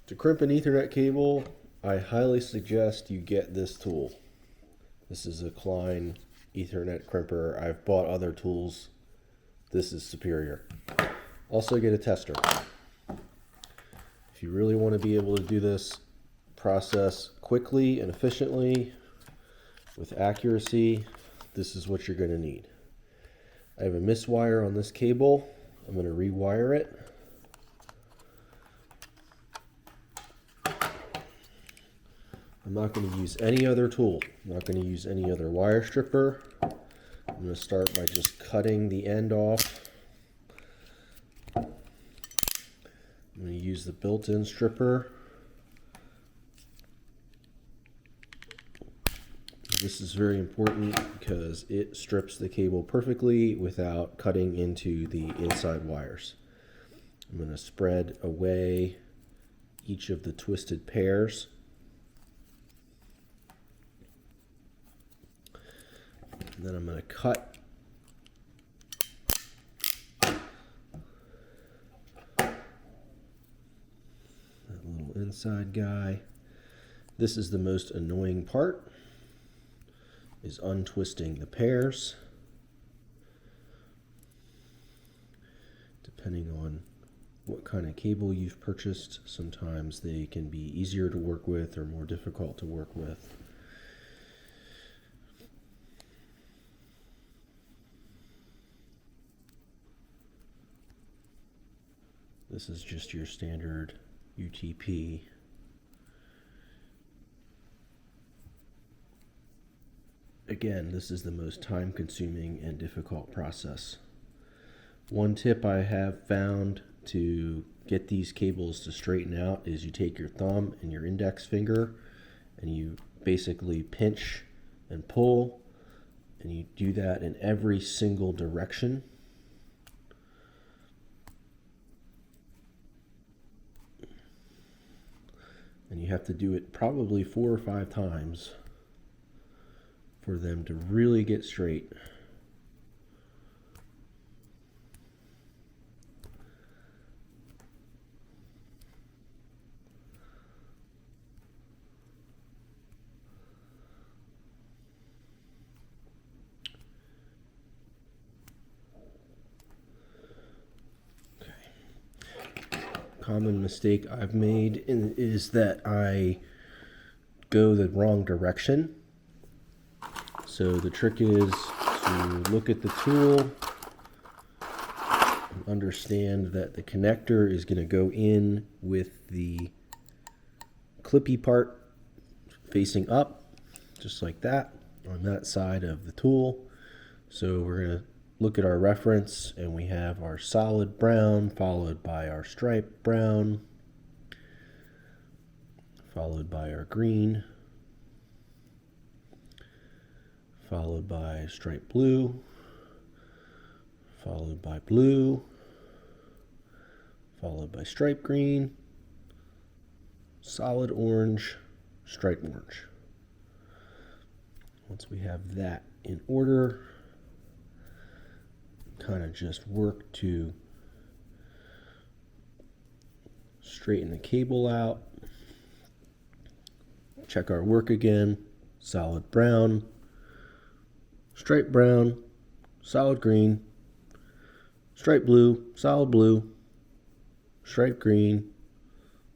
To crimp an Ethernet cable, I highly suggest you get this tool. This is a Klein Ethernet crimper. I've bought other tools. This is superior. Also get a tester. If you really want to be able to do this process quickly and efficiently with accuracy, this is what you're going to need. I have a miswire on this cable. I'm going to rewire it. I'm not going to use any other tool. I'm not going to use any other wire stripper. I'm going to start by just cutting the end off. I'm going to use the built-in stripper. This is very important because it strips the cable perfectly without cutting into the inside wires. I'm going to spread away each of the twisted pairs. And then I'm going to cut that little inside guy. This is the most annoying part, is untwisting the pairs. Depending on what kind of cable you've purchased, sometimes they can be easier to work with or more difficult to work with. This is just your standard UTP. Again, this is the most time-consuming and difficult process. One tip I have found to get these cables to straighten out is you take your thumb and your index finger and you basically pinch and pull, and you do that in every single direction. And you have to do it probably 4 or 5 times for them to really get straight. Common mistake I've made is that I go the wrong direction. So the trick is to look at the tool and understand that the connector is going to go in with the clippy part facing up, just like that, on that side of the tool. So we're going to look at our reference, and we have our solid brown followed by our stripe brown followed by our green followed by stripe blue followed by blue followed by stripe green, solid orange, stripe orange. Once we have that in order, kind of just work to straighten the cable out. Check our work again. Solid brown, stripe brown, solid green, stripe blue, solid blue, stripe green,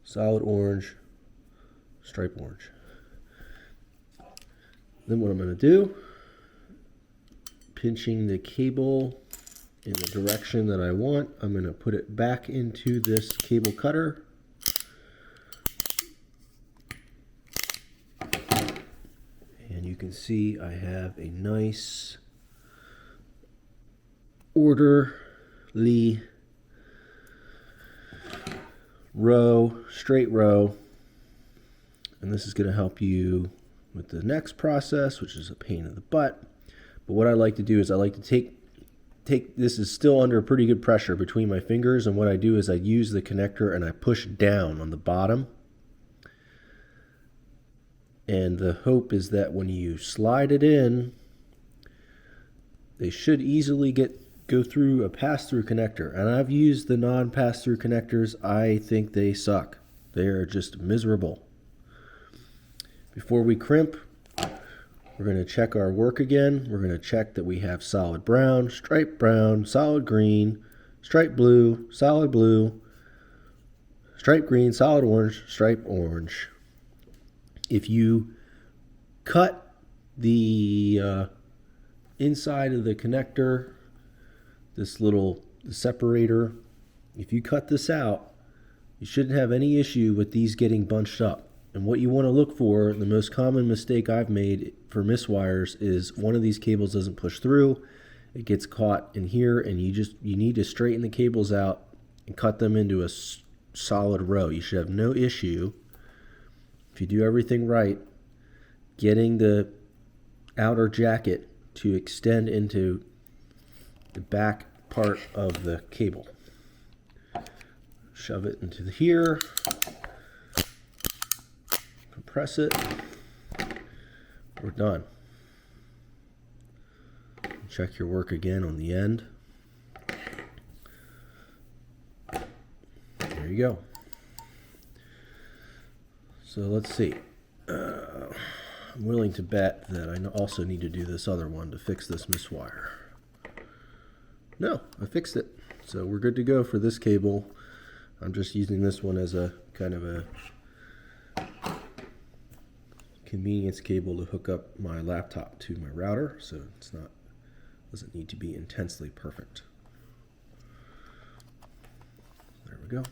solid orange, stripe orange. Then what I'm going to do, pinching the cable in the direction that I want, I'm going to put it back into this cable cutter. And you can see I have a nice orderly row, straight row. And this is going to help you with the next process, which is a pain in the butt. But what I like to do is I like to take this is still under pretty good pressure between my fingers, and what I do is I use the connector and I push down on the bottom. And the hope is that when you slide it in, they should easily go through a pass-through connector. And I've used the non-pass-through connectors. I think they suck. They are just miserable. Before we crimp, we're going to check our work again. We're going to check that we have solid brown, solid green, stripe blue, solid blue, stripe green, solid orange, stripe orange. If you cut the inside of the connector, this little separator, if you cut this out, you shouldn't have any issue with these getting bunched up. And what you want to look for, the most common mistake I've made for miswires, is one of these cables doesn't push through. It gets caught in here, and you need to straighten the cables out and cut them into a solid row. You should have no issue, if you do everything right, getting the outer jacket to extend into the back part of the cable. Shove it into here. Press it. We're done. Check your work again on the end. There you go. So let's see. I'm willing to bet that I also need to do this other one to fix this miswire. No, I fixed it. So we're good to go for this cable. I'm just using this one as a kind of a convenience cable to hook up my laptop to my router, so doesn't need to be intensely perfect. There we go.